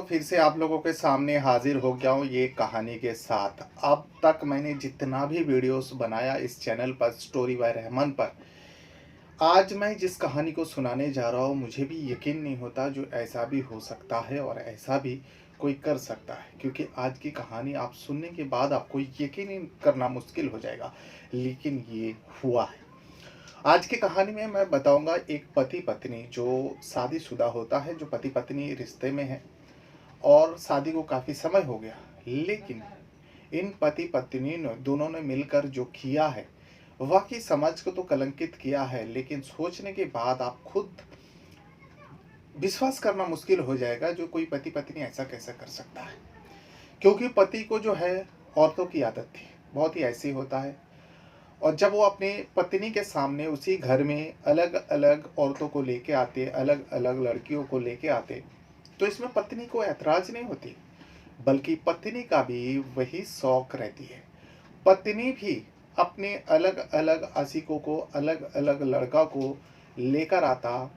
फिर से आप लोगों के सामने हाजिर हो गया हूँ ये कहानी के साथ। अब तक मैंने जितना भी वीडियोस बनाया इस चैनल पर स्टोरी बाय रहमान पर, आज मैं जिस कहानी को सुनाने जा रहा हूँ मुझे भी यकीन नहीं होता जो ऐसा भी हो सकता है और ऐसा भी कोई कर सकता है, क्योंकि आज की कहानी आप सुनने के बाद आपको यकीन ही करना मुश्किल हो जाएगा, लेकिन ये हुआ है। आज की कहानी में मैं बताऊंगा एक पति पत्नी जो शादीशुदा होता है, जो पति पत्नी रिश्ते में है और शादी को काफ़ी समय हो गया, लेकिन इन पति पत्नी ने दोनों ने मिलकर जो किया है वाकई समाज को तो कलंकित किया है, लेकिन सोचने के बाद आप खुद विश्वास करना मुश्किल हो जाएगा जो कोई पति पत्नी ऐसा कैसे कर सकता है। क्योंकि पति को जो है औरतों की आदत थी, बहुत ही ऐसी होता है, और जब वो अपनी पत्नी के सामने उसी घर में अलग अलग औरतों को लेके आते, अलग अलग लड़कियों को लेके आते, तो इसमें पत्नी को ऐतराज नहीं होती, बल्कि पत्नी का भी वही शौक रहती है। पत्नी भी अपने अलग अलग आशिकों को, अलग अलग लड़का को लेकर आता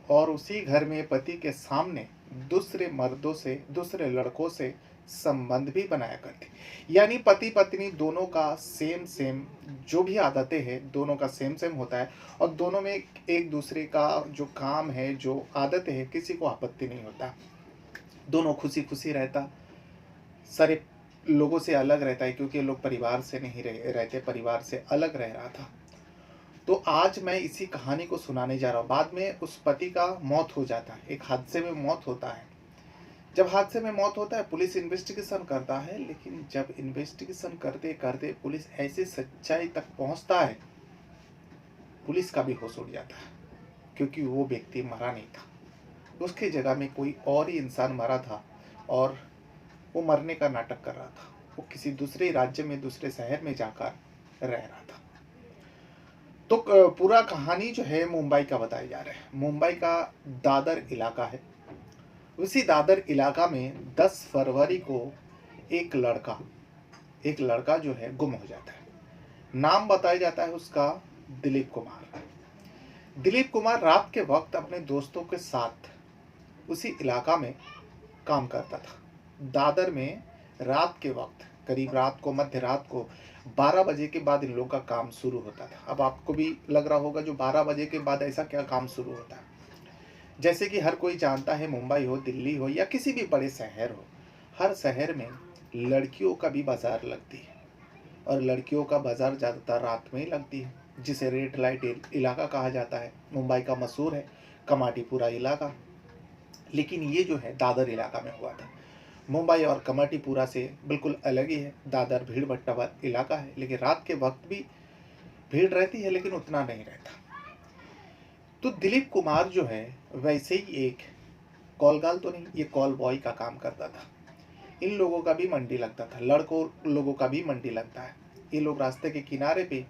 और उसी घर में पति के सामने दूसरे मर्दों से, दूसरे लड़कों से संबंध भी बनाया करती। यानी पति पत्नी दोनों का सेम सेम जो भी आदतें हैं दोनों का सेम सेम होता है, और दोनों में एक दूसरे का जो काम है, जो आदतें हैं, किसी को आपत्ति नहीं होता। दोनों खुशी खुशी रहता, सारे लोगों से अलग रहता है, क्योंकि लोग परिवार से नहीं रहते, परिवार से अलग रह रहा था। तो आज मैं इसी कहानी को सुनाने जा रहा हूँ। बाद में उस पति का मौत हो जाता है, एक हादसे में मौत होता है। जब हादसे में मौत होता है पुलिस इन्वेस्टिगेशन करता है, लेकिन जब इन्वेस्टिगेशन करते करते पुलिस ऐसी सच्चाई तक पहुंचता है, पुलिस का भी होश उड़ जाता है, क्योंकि वो व्यक्ति मरा नहीं था, उसकी जगह में कोई और ही इंसान मरा था और वो मरने का नाटक कर रहा था। वो किसी दूसरे राज्य में, दूसरे शहर में जाकर रह रहा था। तो पूरा कहानी जो है मुंबई का बताया जा रहा है। मुंबई का दादर इलाका है। उसी दादर इलाका में 10 फरवरी को एक लड़का जो है गुम हो जाता है। नाम बताया जाता है उसका दिलीप कुमार। दिलीप कुमार रात के वक्त अपने दोस्तों के साथ उसी इलाका में काम करता था। दादर में रात के वक्त, करीब रात को, मध्य रात को 12 बजे के बाद इन लोगों का काम शुरू होता था। अब आपको भी लग रहा होगा जो 12 बजे के बाद ऐसा क्या काम शुरू होता है। जैसे कि हर कोई जानता है, मुंबई हो, दिल्ली हो या किसी भी बड़े शहर हो, हर शहर में लड़कियों का भी बाजार लगती है, और लड़कियों का बाजार ज़्यादातर रात में ही लगती है, जिसे रेड लाइट इलाका कहा जाता है। मुंबई का मशहूर है कमाटीपुरा इलाका, लेकिन ये जो है दादर इलाका में हुआ था। मुंबई और कमाटीपुरा से बिल्कुल अलग ही है। दादर भीड़ भट्टा वाला इलाका है, लेकिन रात के वक्त भी भीड़ रहती है, लेकिन उतना नहीं रहता। तो दिलीप कुमार जो है वैसे ही एक कॉल गाल तो नहीं, ये कॉल बॉय का काम करता था। इन लोगों का भी मंडी लगता था, लड़कों लोगों का भी मंडी लगता है। ये लोग रास्ते के किनारे पे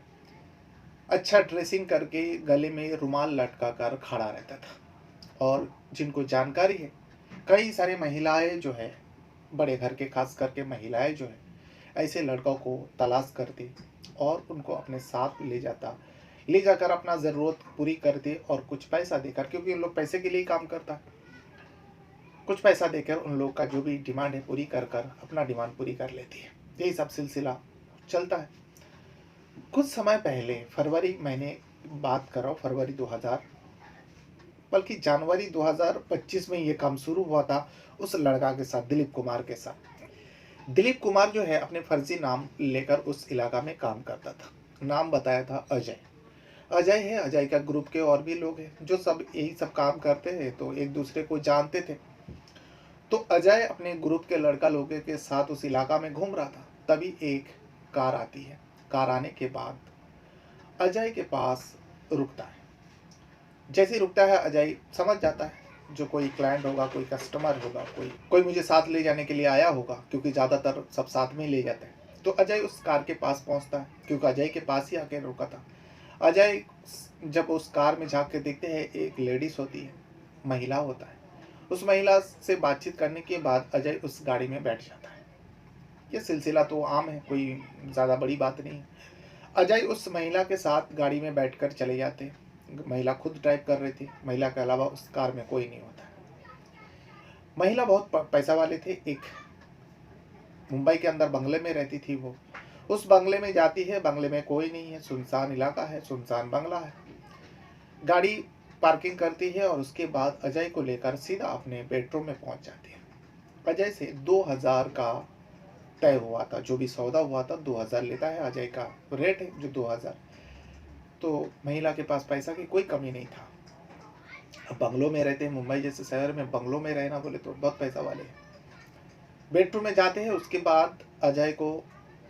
अच्छा ड्रेसिंग करके गले में रुमाल लटका कर खड़ा रहता था, और जिनको जानकारी है, कई सारे महिलाएं जो है, बड़े घर के खास करके महिलाएं जो है, ऐसे लड़कों को तलाश करती और उनको अपने साथ ले जाकर अपना ज़रूरत पूरी करती, और कुछ पैसा देकर, क्योंकि उन लोग पैसे के लिए काम करता है, कुछ पैसा देकर उन लोग का जो भी डिमांड है पूरी कर कर अपना डिमांड पूरी कर लेती है। यही सब सिलसिला चलता है। कुछ समय पहले, फरवरी महीने बात कर रहा हूँ, फरवरी 2000, बल्कि जनवरी 2025 में ये काम शुरू हुआ था उस लड़का के साथ, दिलीप कुमार के साथ। दिलीप कुमार जो है अपने फर्जी नाम लेकर उस इलाका में काम करता था। नाम बताया था अजय। अजय है, अजय का ग्रुप के और भी लोग हैं जो सब यही सब काम करते हैं, तो एक दूसरे को जानते थे। तो अजय अपने ग्रुप के लड़का लोगों के साथ उस इलाका में घूम रहा था, तभी एक कार आती है। कार आने के बाद अजय के पास रुकता है। जैसे ही रुकता है, अजय समझ जाता है जो कोई क्लाइंट होगा, कोई कस्टमर होगा, कोई मुझे साथ ले जाने के लिए आया होगा, क्योंकि ज़्यादातर सब साथ में ही ले जाते हैं। तो अजय उस कार के पास पहुंचता है, क्योंकि अजय के पास ही आके रुका था। अजय जब उस कार में झाँक के देखते हैं, एक लेडीज होती है, महिला होता है। उस महिला से बातचीत करने के बाद अजय उस गाड़ी में बैठ जाता है। ये सिलसिला तो आम है, कोई ज़्यादा बड़ी बात नहीं है। अजय उस महिला के साथ गाड़ी में बैठकर चले जाते। महिला खुद ड्राइव कर रही थी, महिला के अलावा उस कार में कोई नहीं होता। महिला बहुत पैसा वाले थे। एक मुंबई के अंदर बंगले में रहती थी वो। उस बंगले में जाती है, बंगले में कोई नहीं है, सुनसान इलाका है, सुनसान बंगला है। गाड़ी पार्किंग करती है और उसके बाद अजय को लेकर सीधा अपने बेडरूम में पहुंच जाती है। अजय से 2000 का तय हुआ था, जो भी सौदा हुआ था 2000 लेता है, अजय का रेट है जो 2000। तो महिला के पास पैसा की कोई कमी नहीं था। अब बंगलों में रहते हैं, मुंबई जैसे शहर में बंगलों में रहना बोले तो बहुत पैसा वाले हैं। बेडरूम में जाते हैं, उसके बाद अजय को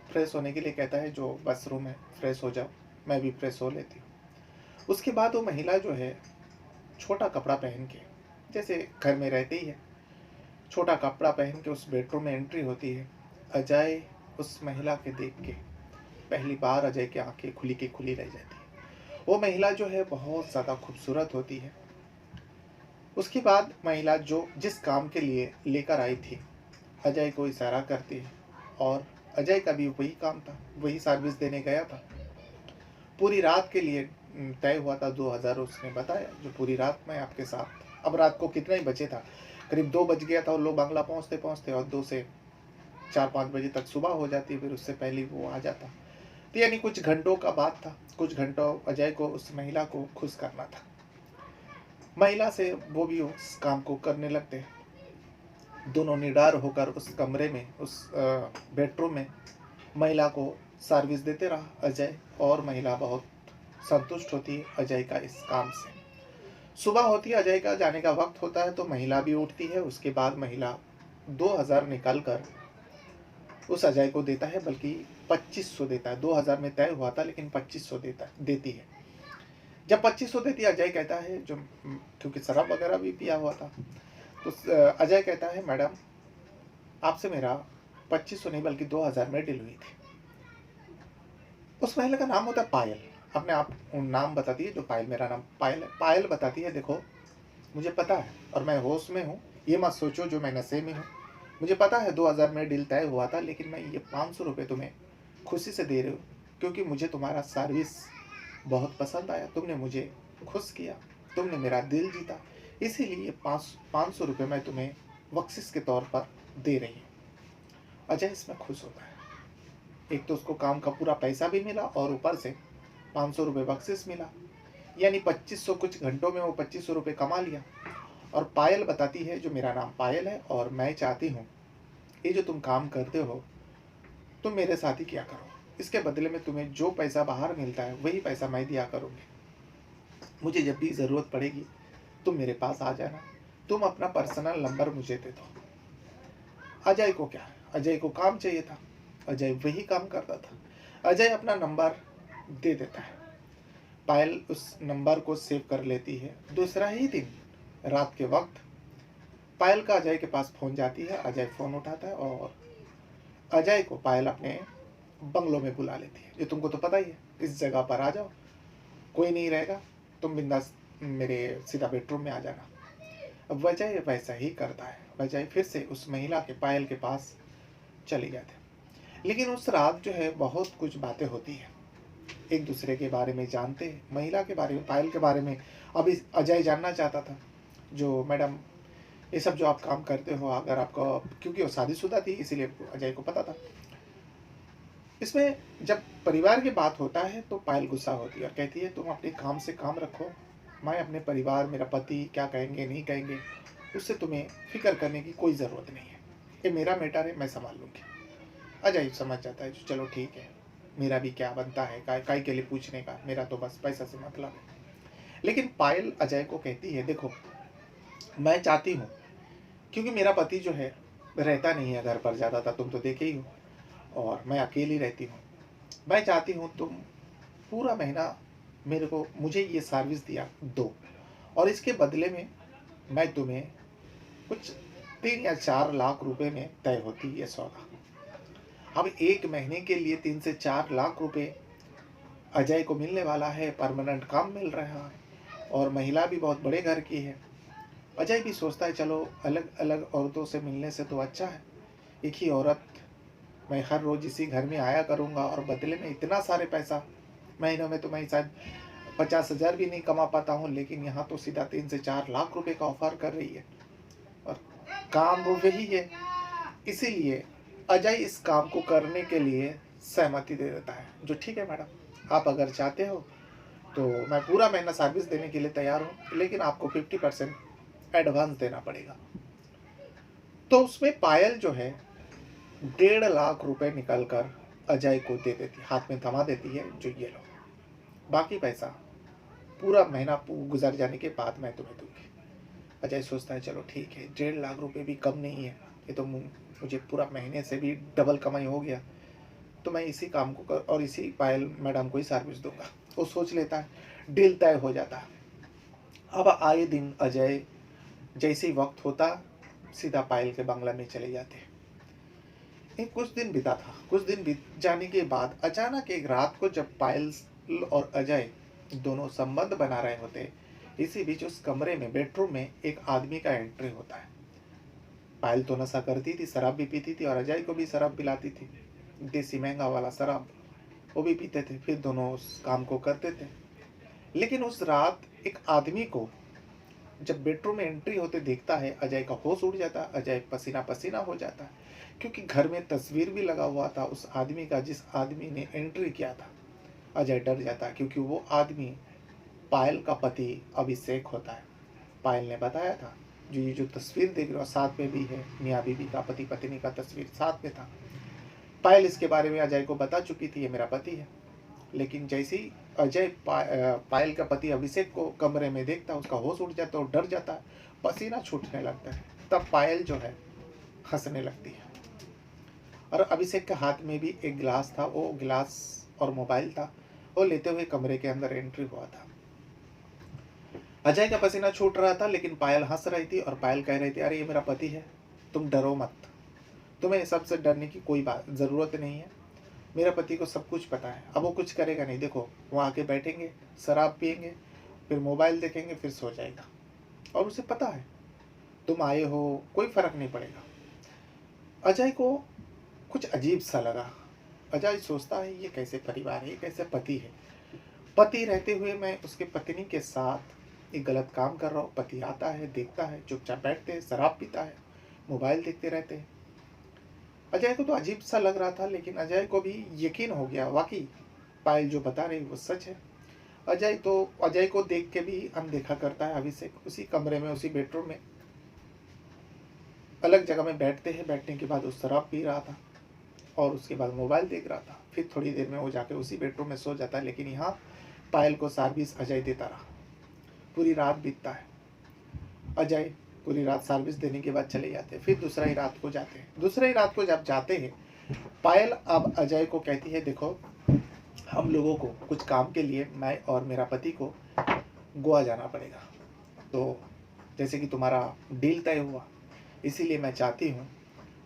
फ्रेश होने के लिए कहता है, जो बाथरूम है फ्रेश हो जाओ, मैं भी फ्रेश हो लेती हूँ। उसके बाद वो महिला जो है छोटा कपड़ा पहन के, जैसे घर में रहती ही है, छोटा कपड़ा पहन के उस बेडरूम में एंट्री होती है। अजय उस महिला के देख के पहली बार अजय की आंखें खुली की खुली रह जाती है। वो महिला जो है बहुत ज़्यादा खूबसूरत होती है। उसके बाद महिला जो जिस काम के लिए लेकर आई थी अजय को इशारा करती है, और अजय का भी वही काम था, वही सर्विस देने गया था। पूरी रात के लिए तय हुआ था 2000, उसने बताया, जो पूरी रात मैं आपके साथ। अब रात को कितना ही बजे था, करीब 2 बज गया था, और लोग बांग्ला पहुंचते पहुंचते, और 2 से 4-5 बजे तक सुबह हो जाती, फिर उससे पहले वो आ जाता। तो यानी कुछ घंटों का बात था, कुछ घंटों अजय को उस महिला को खुश करना था। महिला से वो भी उस काम को करने लगते। दोनों निडार होकर उस कमरे में, उस बेडरूम में महिला को सर्विस देते रहा अजय, और महिला बहुत संतुष्ट होती है अजय का इस काम से। सुबह होती है, अजय का जाने का वक्त होता है, तो महिला भी उठती है। उसके बाद महिला 2000 निकाल कर उस अजय को देता है, बल्कि 2500 देता है। 2000 में तय हुआ था, लेकिन 2500 देती है। जब 2500 देती है, अजय कहता है, जो क्योंकि शराब वगैरह भी पिया हुआ था, तो अजय कहता है, मैडम आपसे मेरा 2500 नहीं बल्कि 2000 में डील हुई थी। उस महिला का नाम होता है पायल। अपने आप नाम बताती है, जो पायल, मेरा नाम पायल है। पायल बताती है, देखो मुझे पता है और मैं होश में हूँ, ये मत सोचो जो मैं नशे में हूँ। मुझे पता है 2000 में डील तय हुआ था, लेकिन मैं ये 500 रुपये तुम्हें खुशी से दे रही हूँ, क्योंकि मुझे तुम्हारा सर्विस बहुत पसंद आया, तुमने मुझे खुश किया, तुमने मेरा दिल जीता, इसीलिए ये 500 रुपये मैं तुम्हें बख्शिश के तौर पर दे रही हूँ। अजय इसमें खुश होता है। एक तो उसको काम का पूरा पैसा भी मिला, और ऊपर से 500 रुपये बख्शिश मिला, यानी 2500, कुछ घंटों में वो 2500 रुपये कमा लिया। और पायल बताती है, जो मेरा नाम पायल है, और मैं चाहती हूँ ये जो तुम काम करते हो तुम मेरे साथ ही किया करो, इसके बदले में तुम्हें जो पैसा बाहर मिलता है वही पैसा मैं दिया करूँगी। मुझे जब भी ज़रूरत पड़ेगी तुम मेरे पास आ जाना, तुम अपना पर्सनल नंबर मुझे दे दो। अजय को क्या है, अजय को काम चाहिए था, अजय वही काम करता था। अजय अपना नंबर दे देता है, पायल उस नंबर को सेव कर लेती है। दूसरा ही दिन रात के वक्त पायल का अजय के पास फ़ोन जाती है। अजय फ़ोन उठाता है और अजय को पायल अपने बंगलों में बुला लेती है। ये तुमको तो पता ही है, इस जगह पर आ जाओ, कोई नहीं रहेगा, तुम बिंदास मेरे सीधा बेडरूम में आ जाना। अब अजय वैसा ही करता है। अजय फिर से उस महिला के, पायल के पास चले जाते हैं। लेकिन उस रात जो है बहुत कुछ बातें होती हैं, एक दूसरे के बारे में जानते हैं, महिला के बारे में, पायल के बारे में। अभी अजय जानना चाहता था, जो मैडम ये सब जो आप काम करते हो, अगर आपको, क्योंकि वो शादीशुदा थी इसीलिए अजय को पता था। इसमें जब परिवार की बात होता है तो पायल गुस्सा होती है और कहती है, तुम अपने काम से काम रखो, मैं अपने परिवार, मेरा पति क्या कहेंगे नहीं कहेंगे, उससे तुम्हें फिक्र करने की कोई ज़रूरत नहीं है, ये मेरा मैटर है, मैं संभाल लूँगी। अजय समझ जाता है, चलो ठीक है, मेरा भी क्या बनता है, काय के लिए पूछने का, मेरा तो बस पैसा से मतलब है। लेकिन पायल अजय को कहती है, देखो मैं चाहती हूँ, क्योंकि मेरा पति जो है रहता नहीं है घर पर ज़्यादातर, तुम तो देखे ही हो, और मैं अकेली रहती हूँ। मैं चाहती हूँ तुम पूरा महीना मेरे को, मुझे ये सर्विस दिया दो, और इसके बदले में मैं तुम्हें कुछ 3 या 4 लाख रुपए में तय होती है सौदा। अब 1 महीने के लिए 3 से 4 लाख रुपए अजय को मिलने वाला है, परमानेंट काम मिल रहा है, और महिला भी बहुत बड़े घर की है। अजय भी सोचता है, चलो अलग अलग औरतों से मिलने से तो अच्छा है, एक ही औरत, मैं हर रोज़ इसी घर में आया करूँगा, और बदले में इतना सारे पैसा, महीनों में तो मैं शायद 50,000 भी नहीं कमा पाता हूँ, लेकिन यहाँ तो सीधा 3 से 4 लाख रुपए का ऑफर कर रही है। और काम वो वही है। इसीलिए अजय इस काम को करने के लिए सहमति दे देता है, जो ठीक है मैडम, आप अगर चाहते हो तो मैं पूरा महीना सर्विस देने के लिए तैयार हूँ, लेकिन आपको 50% एडवांस देना पड़ेगा। तो उसमें पायल जो है 1.5 लाख रुपए निकल कर अजय को दे देती, हाथ में थमा देती है, जो ये लो, बाकी पैसा पूरा महीना गुजर जाने के बाद मैं तुम्हें दूंगी। अजय सोचता है चलो ठीक है, 1.5 लाख रुपए भी कम नहीं है, ये तो मुझे पूरा महीने से भी डबल कमाई हो गया, तो मैं इसी काम को कर और इसी पायल मैडम को ही सर्विस दूंगा। वो सोच लेता है, डील तय हो जाता है। अब आए दिन अजय जैसे ही वक्त होता सीधा पायल के बंगला में चले जाते। एक कुछ दिन बीता था, कुछ दिन बीत जाने के बाद अचानक एक रात को जब पायल और अजय दोनों संबंध बना रहे होते, इसी बीच उस कमरे में बेडरूम में एक आदमी का एंट्री होता है। पायल तो नशा करती थी, शराब भी पीती थी और अजय को भी शराब पिलाती थी, देसी महंगा वाला शराब, वो भी पीते थे, फिर दोनों उस काम को करते थे। लेकिन उस रात एक आदमी को जब बेडरूम में एंट्री होते देखता है, अजय का होश उड़ जाता है, अजय पसीना पसीना हो जाता है, क्योंकि घर में तस्वीर भी लगा हुआ था उस आदमी का जिस आदमी ने एंट्री किया था। अजय डर जाता है, क्योंकि वो आदमी पायल का पति अभिषेक होता है। पायल ने बताया था, जो ये जो तस्वीर देख रहे हो साथ में भी है, मियाँ बीवी का पति पत्नी का तस्वीर साथ में था। पायल इसके बारे में अजय को बता चुकी थी, ये मेरा पति है। लेकिन जैसे ही अजय पायल का पति अभिषेक को कमरे में देखता है, उसका होश उड़ जाता है और डर जाता है, पसीना छूटने लगता है। तब पायल जो है हंसने लगती है और अभिषेक के हाथ में भी एक गिलास था, वो गिलास और मोबाइल था, वो लेते हुए कमरे के अंदर एंट्री हुआ था। अजय का पसीना छूट रहा था, लेकिन पायल हंस रही थी और पायल कह रही थी, अरे ये मेरा पति है, तुम डरो मत, तुम्हें सबसे डरने की कोई बात ज़रूरत नहीं है, मेरे पति को सब कुछ पता है, अब वो कुछ करेगा नहीं, देखो वहाँ आके बैठेंगे, शराब पियेंगे, फिर मोबाइल देखेंगे, फिर सो जाएगा, और उसे पता है तुम आए हो, कोई फर्क नहीं पड़ेगा। अजय को कुछ अजीब सा लगा। अजय सोचता है ये कैसे परिवार है, ये कैसे पति है, पति रहते हुए मैं उसके पत्नी के साथ एक गलत काम कर रहा हूँ। पति आता है, देखता है, चुपचाप बैठते हैं, शराब पीता है, मोबाइल देखते रहते हैं। अजय को तो अजीब सा लग रहा था, लेकिन अजय को भी यकीन हो गया, वाकई पायल जो बता रही वो सच है। अजय को देख के भी अनदेखा करता है अभिषेक, उसी कमरे में, उसी बेडरूम में अलग जगह में बैठते हैं। बैठने के बाद वो शराब पी रहा था और उसके बाद मोबाइल देख रहा था। फिर थोड़ी देर में वो जाके उसी बेडरूम में सो जाता है, लेकिन यहाँ पायल को सर्विस अजय देता रहा। पूरी रात बीतता है, अजय पूरी रात सर्विस देने के बाद चले जाते हैं। फिर दूसरा ही रात को जाते हैं। दूसरे ही रात को जब जाते हैं, पायल अब अजय को कहती है, देखो हम लोगों को कुछ काम के लिए, मैं और मेरा पति को गोवा जाना पड़ेगा, तो जैसे कि तुम्हारा डील तय हुआ, इसीलिए मैं चाहती हूँ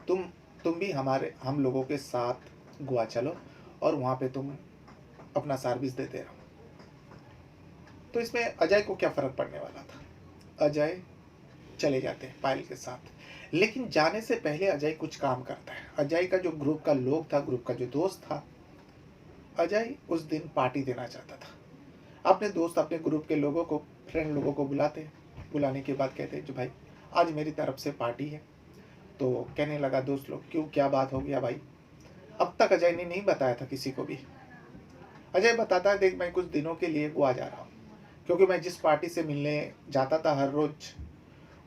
तुम भी हम लोगों के साथ गोवा चलो और वहाँ पे तुम अपना सर्विस देते रहो। तो इसमें अजय को क्या फ़र्क पड़ने वाला था। अजय चले जाते हैं पायल के साथ, लेकिन जाने से पहले अजय कुछ काम करता है। अजय का जो ग्रुप का लोग था, ग्रुप का जो दोस्त था, अजय उस दिन पार्टी देना चाहता था। अपने दोस्त, अपने ग्रुप के लोगों को, फ्रेंड लोगों को बुलाते, बुलाने के बाद कहते हैं, जो भाई आज मेरी तरफ से पार्टी है। तो कहने लगा दोस्त लोग, क्यों, क्या बात हो गया भाई। अब तक अजय ने नहीं बताया था किसी को भी। अजय बताता है, देख मैं कुछ दिनों के लिए गोवा जा रहा हूँ, क्योंकि मैं जिस पार्टी से मिलने जाता था हर रोज़,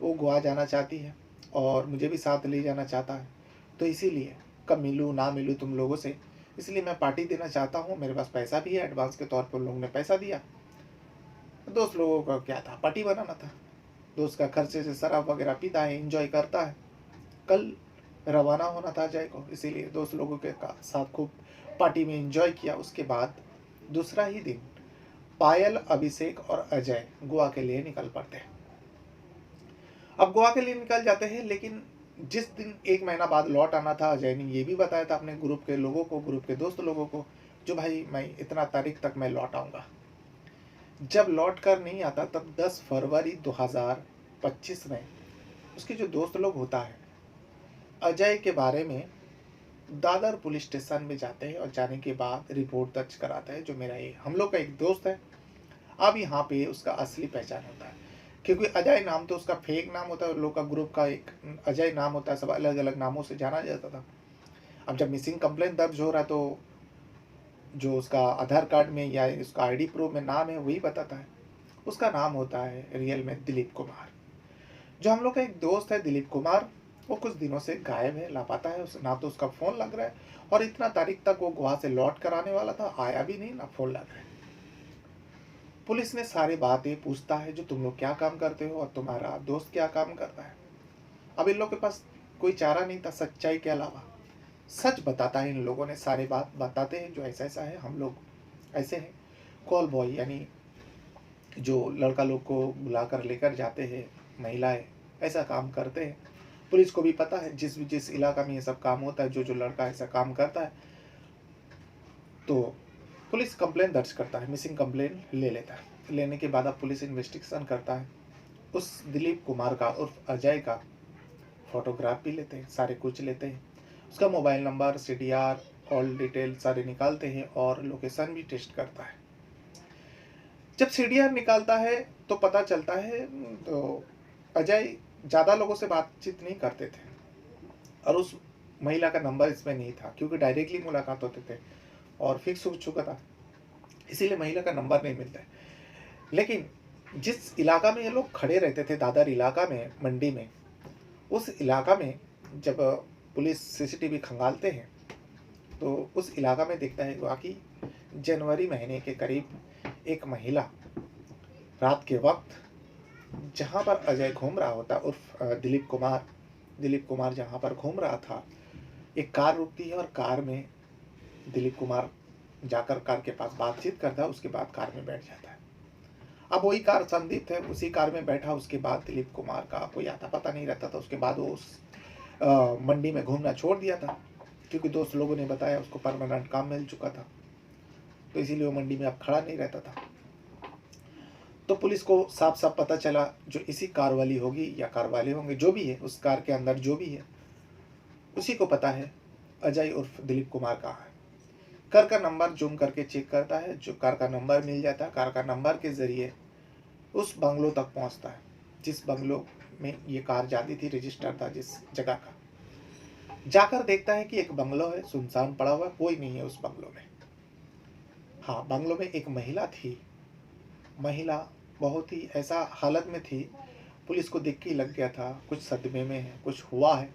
वो गोवा जाना चाहती है और मुझे भी साथ ले जाना चाहता है, तो इसीलिए कब मिलूँ ना मिलूँ तुम लोगों से, इसलिए मैं पार्टी देना चाहता हूँ। मेरे पास पैसा भी है, एडवांस के तौर पर उन लोगों ने पैसा दिया। दोस्त लोगों का क्या था, पार्टी बनाना था। दोस्त का खर्चे से शराब वगैरह पीता है, एंजॉय करता है। कल रवाना होना था अजय को, इसीलिए दोस्त लोगों के साथ खूब पार्टी में एंजॉय किया। उसके बाद दूसरा ही दिन पायल, अभिषेक और अजय गोवा के लिए निकल पड़ते हैं। अब गोवा के लिए निकल जाते हैं, लेकिन जिस दिन 1 महीना बाद लौट आना था, अजय ने ये भी बताया था अपने ग्रुप के लोगों को, ग्रुप के दोस्त लोगों को, जो भाई मैं इतना तारीख तक मैं लौट आऊँगा। जब लौट कर नहीं आता, तब 10 फरवरी 2025 में उसके जो दोस्त लोग होता है, अजय के बारे में दादर पुलिस स्टेशन में जाते हैं और जाने के बाद रिपोर्ट दर्ज कराता है, जो मेरा ये हम लोग का एक दोस्त है, अब यहाँ पे उसका असली पहचान होता है। क्योंकि अजय नाम तो उसका फेक नाम होता है, लोग का ग्रुप का एक अजय नाम होता है, सब अलग अलग नामों से जाना जाता था। अब जब मिसिंग कंप्लेंट दर्ज हो रहा है तो जो उसका आधार कार्ड में या उसका आईडी प्रूफ में नाम है वही बताता है। उसका नाम होता है रियल में दिलीप कुमार। जो हम लोग का एक दोस्त है दिलीप कुमार, वो कुछ दिनों से गायब है, लापता है। ना तो उसका फ़ोन लग रहा है, और इतना तारीख तक वो गोवा से लौट कर आने वाला था, आया भी नहीं, ना फ़ोन लग रहा है। पुलिस ने सारी बातें पूछता है, जो तुम लोग क्या काम करते हो और तुम्हारा दोस्त क्या काम करता है। अब इन लोग के पास कोई चारा नहीं था सच्चाई के अलावा। सच बताता है, इन लोगों ने सारी बात बताते हैं जो ऐसा ऐसा है, हम लोग ऐसे हैं। कॉल बॉय यानी जो लड़का लोग को बुलाकर लेकर जाते हैं, महिलाएं ऐसा काम करते हैं। पुलिस को भी पता है जिस इलाका में ये सब काम होता है, जो लड़का ऐसा काम करता है, तो पुलिस कंप्लेन दर्ज करता है, मिसिंग कंप्लेन ले लेता है। लेने के बाद अब पुलिस इन्वेस्टिगेशन करता है। उस दिलीप कुमार का उर्फ अजय का फोटोग्राफ भी लेते हैं, सारे कुछ लेते हैं, उसका mobile number, CDR, all detail सारे निकालते हैं और लोकेशन भी टेस्ट करता है। जब सीडीआर निकालता है तो पता चलता है तो अजय ज़्यादा लोगों से बातचीत नहीं करते थे, और उस महिला का नंबर इसमें नहीं था, क्योंकि डायरेक्टली मुलाकात होते थे और फिक्स हो चुका था, इसीलिए महिला का नंबर नहीं मिलता है। लेकिन जिस इलाका में ये लोग खड़े रहते थे, दादर इलाका में, मंडी में, उस इलाका में जब पुलिस सीसीटीवी खंगालते हैं तो उस इलाका में दिखता है वाकई जनवरी महीने के करीब एक महिला रात के वक्त जहाँ पर अजय घूम रहा होता उर्फ दिलीप कुमार जहाँ पर घूम रहा था, एक कार रुकती है और कार में दिलीप कुमार जाकर कार के पास बातचीत करता है, उसके बाद कार में बैठ जाता है। अब वही कार संदीप थे, उसी कार में बैठा, उसके बाद दिलीप कुमार का कोई आता पता नहीं रहता था। उसके बाद वो उस मंडी में घूमना छोड़ दिया था, क्योंकि दोस्त लोगों ने बताया उसको परमानेंट काम मिल चुका था, तो इसीलिए वो मंडी में अब खड़ा नहीं रहता था। तो पुलिस को साफ साफ पता चला जो इसी कार वाली होगी या कार वाले होंगे, जो भी है उस कार के अंदर जो भी है, उसी को पता है अजय उर्फ दिलीप कुमार कहाँ है। कार का नंबर जूम करके चेक करता है, जो कार का नंबर मिल जाता है, कार का नंबर के जरिए उस बंगलों तक पहुंचता है जिस बंगलों में ये कार जाती थी, रजिस्टर था जिस जगह का। जाकर देखता है कि एक बंगलो है, सुनसान पड़ा हुआ, कोई नहीं है उस बंगलो में। हाँ, बंगलो में एक महिला थी। महिला बहुत ही ऐसा हालत में थी, पुलिस को देख के ही लग गया था कुछ सदमे में है, कुछ हुआ है।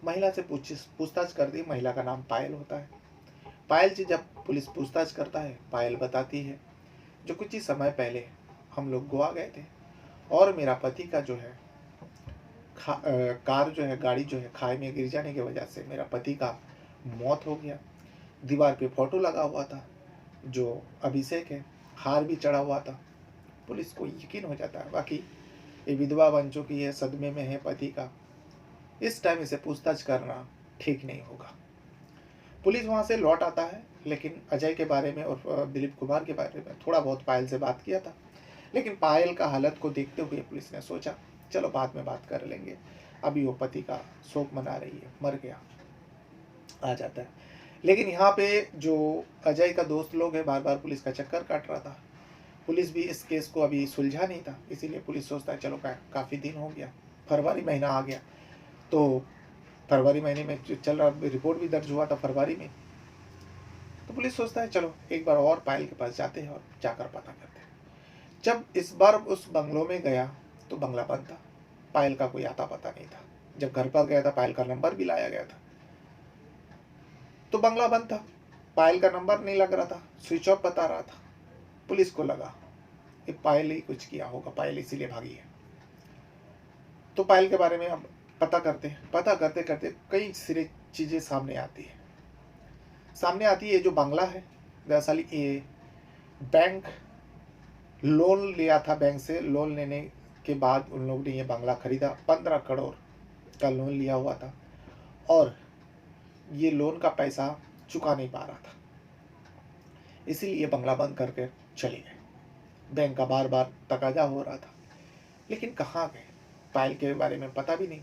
महिला से पूछताछ कर दी। महिला का नाम पायल होता है। पायल से जब पुलिस पूछताछ करता है, पायल बताती है जो कुछ ही समय पहले हम लोग गोवा गए थे और मेरा पति का जो है कार जो है, गाड़ी जो है, खाई में गिर जाने की वजह से मेरा पति का मौत हो गया। दीवार पे फोटो लगा हुआ था जो अभिषेक है, हार भी चढ़ा हुआ था। पुलिस को यकीन हो जाता है बाकी ये विधवा बन चुकी है, सदमे में है पति का, इस टाइम इसे पूछताछ करना ठीक नहीं होगा। पुलिस वहाँ से लौट आता है, लेकिन अजय के बारे में और दिलीप कुमार के बारे में थोड़ा बहुत पायल से बात किया था, लेकिन पायल का हालत को देखते हुए पुलिस ने सोचा चलो बाद में बात कर लेंगे, अभी वो पति का शोक मना रही है, मर गया, आ जाता है। लेकिन यहाँ पे जो अजय का दोस्त लोग है बार बार पुलिस का चक्कर काट रहा था। पुलिस भी इस केस को अभी सुलझा नहीं था, इसीलिए पुलिस सोचता है चलो काफ़ी दिन हो गया, फरवरी महीना आ गया, तो फरवरी महीने में जो चल रहा, रिपोर्ट भी दर्ज हुआ था फरवरी में, तो पुलिस सोचता है चलो एक बार और पायल के पास जाते हैं और जाकर पता करते हैं। जब इस बार उस बंगलों में गया तो बंगला बंद था, पायल का कोई आता पता नहीं था। जब घर पर गया था, पायल का नंबर भी लाया गया था, तो बंगला बंद था, पायल का नंबर नहीं लग रहा था, स्विच ऑफ बता रहा था। पुलिस को लगा ये पायल ही कुछ किया होगा, पायल इसीलिए भागी है। तो पायल के बारे में अब पता करते करते कई सारी चीज़ें सामने आती है। जो बंगला है, दरअसल ये बैंक लोन लिया था, बैंक से लोन लेने के बाद उन लोगों ने ये बंगला खरीदा। 15 करोड़ का लोन लिया हुआ था और ये लोन का पैसा चुका नहीं पा रहा था, इसीलिए ये बंगला बंद करके चले गए। बैंक का बार बार तकाजा हो रहा था, लेकिन कहाँ गए, पायल के बारे में पता भी नहीं।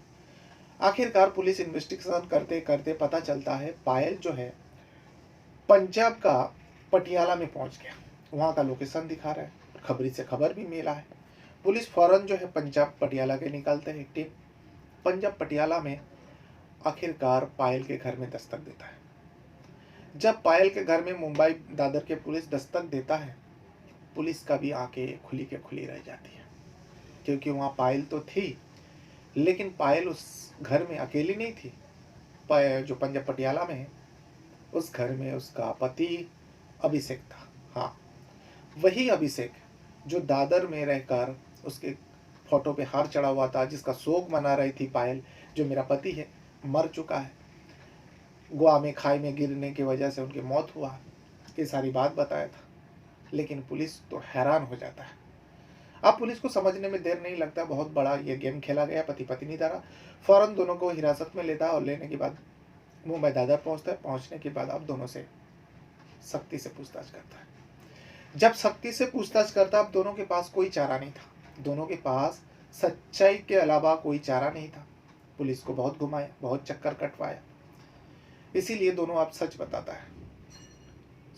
आखिरकार पुलिस इन्वेस्टिगेशन करते करते पता चलता है पायल जो है पंजाब का पटियाला में पहुंच गया। वहाँ का लोकेशन दिखा रहा है, खबरी से खबर भी मिला है। पुलिस फौरन जो है पंजाब पटियाला के निकालते हैं टीम। पंजाब पटियाला में आखिरकार पायल के घर में दस्तक देता है। जब पायल के घर में मुंबई दादर के पुलिस दस्तक देता है, पुलिस का भी आंखें खुली के खुली रह जाती है, क्योंकि वहाँ पायल तो थी, लेकिन पायल उस घर में अकेली नहीं थी। जो पंजाब पटियाला में है, उस घर में उसका पति अभिषेक था। हाँ, वही अभिषेक जो दादर में रहकर उसके फोटो पे हार चढ़ा हुआ था, जिसका शोक मना रही थी पायल, जो मेरा पति है मर चुका है, गोवा में खाई में गिरने की वजह से उनकी मौत हुआ, ये सारी बात बताया था। लेकिन पुलिस तो हैरान हो जाता है। अब पुलिस को समझने में देर नहीं लगता, बहुत बड़ा ये गेम खेला गया पति पत्नी द्वारा। फौरन दोनों को हिरासत में लेता है और लेने के बाद मुंबई दादर पहुंचता है। पहुंचने के बाद अब दोनों से सख्ती से पूछताछ करता है। जब सख्ती से पूछताछ करता, अब दोनों के पास कोई चारा नहीं था। दोनों के पास सच्चाई के अलावा कोई चारा नहीं था। पुलिस को बहुत घुमाया, बहुत चक्कर कटवाया, इसीलिए दोनों अब सच बताता है।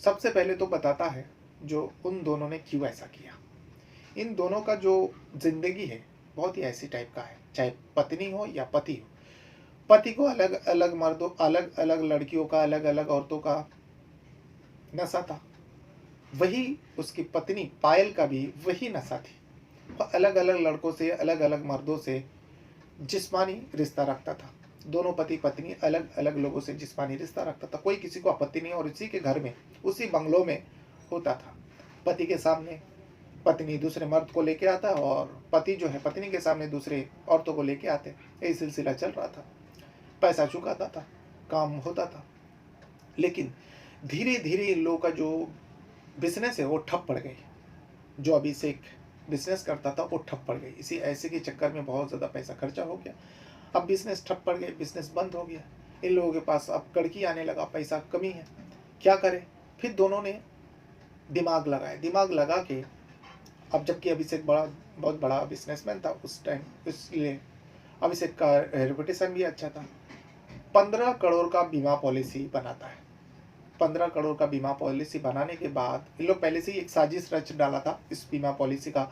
सबसे पहले तो बताता है जो उन दोनों ने क्यों ऐसा किया। इन दोनों का जो जिंदगी है बहुत ही ऐसी टाइप का है, चाहे पत्नी हो या पति हो। पति को अलग अलग मर्दों, अलग अलग लड़कियों का, अलग अलग औरतों का नशा था। वही उसकी पत्नी पायल का भी वही नशा थी। वह अलग अलग लड़कों से, अलग अलग मर्दों से जिस्मानी रिश्ता रखता था। दोनों पति पत्नी अलग अलग लोगों से जिस्मानी रिश्ता रखता था। कोई किसी को आपत्ति नहीं, और इसी के घर में, उसी बंगलों में होता था। पति के सामने पत्नी दूसरे मर्द को लेके आता, और पति जो है पत्नी के सामने दूसरे औरतों को लेके आते। यही सिलसिला चल रहा था। पैसा चुकाता था, काम होता था। लेकिन धीरे धीरे इन लोगों का जो बिजनेस है वो ठप पड़ गई। जो अभिषेक बिजनेस करता था वो ठप पड़ गई। इसी ऐसे के चक्कर में बहुत ज़्यादा पैसा खर्चा हो गया। अब बिजनेस ठप पड़ गई, बिजनेस बंद हो गया। इन लोगों के पास अब कड़की आने लगा, पैसा कमी है, क्या करें। फिर दोनों ने दिमाग लगाया। दिमाग लगा के, अब जबकि अभिषेक बहुत बड़ा बिजनेसमैन था उस टाइम, इसलिए अभिषेक का रेपुटेशन भी अच्छा था। 15 करोड़ का बीमा पॉलिसी बनाता है। 15 करोड़ का बीमा पॉलिसी बनाने के बाद इन लोग पहले से ही एक साजिश रच डाला था इस बीमा पॉलिसी का।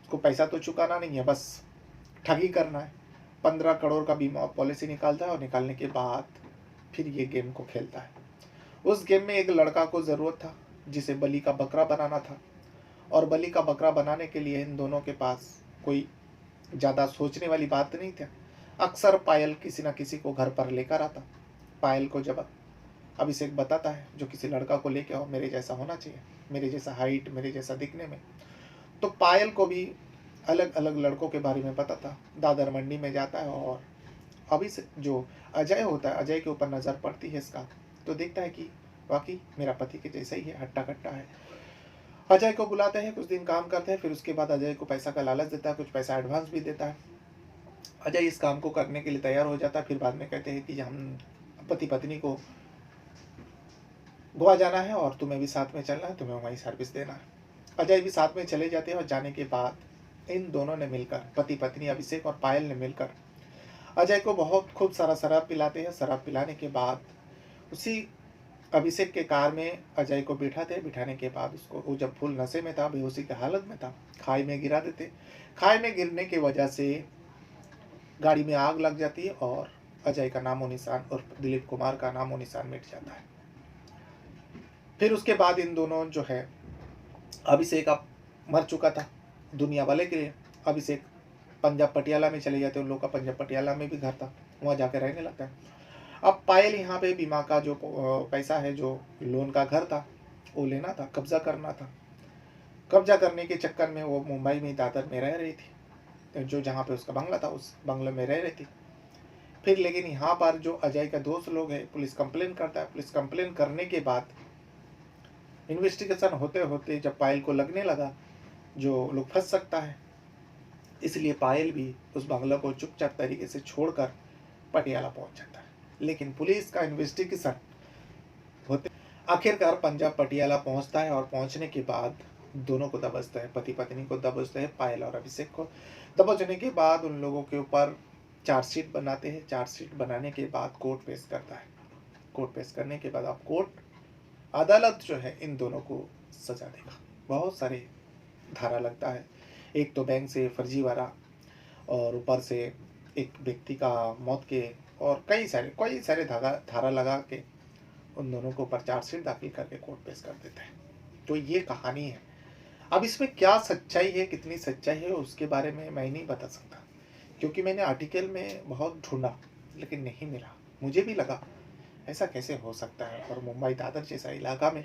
उसको पैसा तो चुकाना नहीं है, बस ठगी करना है। 15 करोड़ का बीमा पॉलिसी निकालता है, और निकालने के बाद फिर ये गेम को खेलता है। उस गेम में एक लड़का को ज़रूरत था जिसे बलि का बकरा बनाना था, और बलि का बकरा बनाने के लिए इन दोनों के पास कोई ज़्यादा सोचने वाली बात नहीं थी। अक्सर पायल किसी न किसी को घर पर लेकर आता। पायल को जब अभिषेक बताता है जो किसी लड़का को लेके आओ, मेरे जैसा होना चाहिए, मेरे जैसा हाइट, मेरे जैसा दिखने में, तो पायल को भी अलग अलग लड़कों के बारे में पता था। दादर मंडी में जाता है, और अभिषेक जो अजय होता है, अजय के ऊपर नज़र पड़ती है इसका, तो देखता है कि वाकई मेरा पति के जैसा ही है, हट्टा कट्टा है। अजय को बुलाते हैं, कुछ दिन काम करते हैं, फिर उसके बाद अजय को पैसा का लालच देता है, कुछ पैसा एडवांस भी देता है। अजय इस काम को करने के लिए तैयार हो जाता है। फिर बाद में कहते हैं कि हम पति पत्नी को गोवा जाना है और तुम्हें भी साथ में चलना है, तुम्हें वहीं सर्विस देना है। अजय भी साथ में चले जाते हैं, और जाने के बाद इन दोनों ने मिलकर, पति पत्नी अभिषेक और पायल ने मिलकर अजय को बहुत खूब सारा शराब पिलाते हैं। शराब पिलाने के बाद उसी अभिषेक के कार में अजय को बिठाते हैं। बिठाने के बाद उसको, वो जब फुल नशे में था, बेहोशी की हालत में था, खाई में गिरा देते। खाई में गिरने की वजह से गाड़ी में आग लग जाती है, और अजय का नामो निशान और दिलीप कुमार का नामो निशान मिट जाता है। फिर उसके बाद इन दोनों जो है, अभिषेक अब मर चुका था दुनिया वाले के लिए। अभिषेक पंजाब पटियाला में चले जाते, उन लोग का पंजाब पटियाला में भी घर था, वहाँ जाकर रहने लगता है। अब पायल यहाँ पे बीमा का जो पैसा है, जो लोन का घर था, वो लेना था, कब्जा करना था। कब्जा करने के चक्कर में वो मुंबई में, दादर में रह रही थी, जो जहाँ पे उसका बंगला था उस बंगले में रह रही थी। फिर लेकिन यहाँ पर जो अजय का दोस्त लोग है, पुलिस कंप्लेन करता है। पुलिस कंप्लेन करने के बाद इन्वेस्टिगेशन होते होते जब पायल को लगने लगा जो लोग फंस सकता है, इसलिए पायल भी उस बंगला को चुपचाप तरीके से छोड़कर पटियाला पहुंच जाता है। लेकिन पुलिस का इन्वेस्टिगेशन होते आखिरकार पंजाब पटियाला पहुंचता है, और पहुंचने के बाद दोनों को दबोचता है, पति पत्नी को दबोचते हैं, पायल और अभिषेक को। दबोचने के बाद उन लोगों के ऊपर चार्जशीट बनाते हैं। चार्जशीट बनाने के बाद कोर्ट पेश करता है। कोर्ट पेश करने के बाद अब कोर्ट, अदालत जो है इन दोनों को सजा देगा। बहुत सारे धारा लगता है। एक तो बैंक से फर्जीवाड़ा और ऊपर से एक व्यक्ति का मौत के और कई सारे धारा लगा के उन दोनों को ऊपर चार्जशीट दाखिल करके कोर्ट पेश कर देते हैं। तो ये कहानी है। अब इसमें क्या सच्चाई है, कितनी सच्चाई है, उसके बारे में मैं नहीं बता सकता, क्योंकि मैंने आर्टिकल में बहुत ढूंढा लेकिन नहीं मिला। मुझे भी लगा ऐसा कैसे हो सकता है, और मुंबई दादर जैसा इलाका में।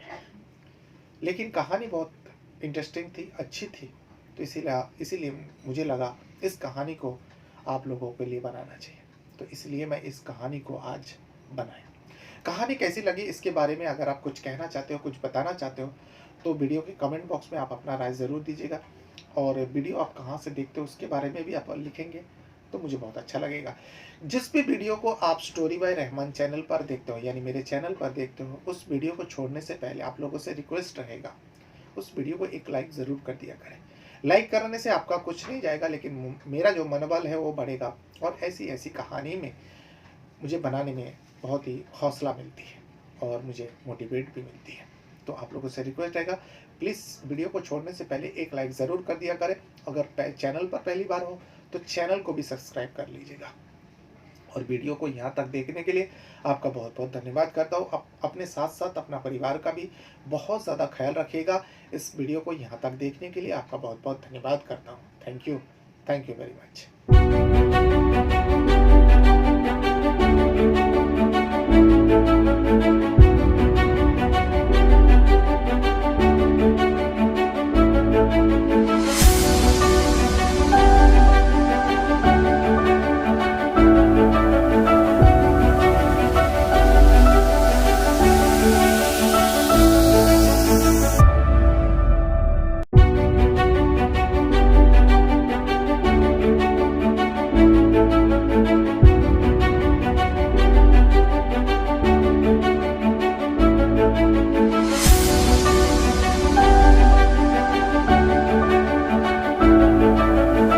लेकिन कहानी बहुत इंटरेस्टिंग थी, अच्छी थी, तो इसीलिए मुझे लगा इस कहानी को आप लोगों के लिए बनाना चाहिए। तो इसलिए मैं इस कहानी को आज बनाया। कहानी कैसी लगी इसके बारे में अगर आप कुछ कहना चाहते हो, कुछ बताना चाहते हो, तो वीडियो के कमेंट बॉक्स में आप अपना राय ज़रूर दीजिएगा। और वीडियो आप कहाँ से देखते हो उसके बारे में भी आप लिखेंगे तो मुझे बहुत अच्छा लगेगा। जिस भी वीडियो को आप स्टोरी बाय रहमान चैनल पर देखते हो, यानी मेरे चैनल पर देखते हो, उस वीडियो को छोड़ने से पहले आप लोगों से रिक्वेस्ट रहेगा, उस वीडियो को एक लाइक ज़रूर कर दिया करें। लाइक करने से आपका कुछ नहीं जाएगा, लेकिन मेरा जो मनोबल है वो बढ़ेगा, और ऐसी ऐसी कहानी में मुझे बनाने में बहुत ही हौसला मिलती है और मुझे मोटिवेट भी मिलती है। तो आप लोगों से रिक्वेस्ट रहेगा, प्लीज़ वीडियो को छोड़ने से पहले एक लाइक ज़रूर कर दिया करें। अगर चैनल पर पहली बार हो तो चैनल को भी सब्सक्राइब कर लीजिएगा। और वीडियो को यहाँ तक देखने के लिए आपका बहुत बहुत धन्यवाद करता हूँ। अपने साथ साथ अपना परिवार का भी बहुत ज़्यादा ख्याल रखिएगा। इस वीडियो को यहाँ तक देखने के लिए आपका बहुत बहुत धन्यवाद करता हूँ। Thank you very much.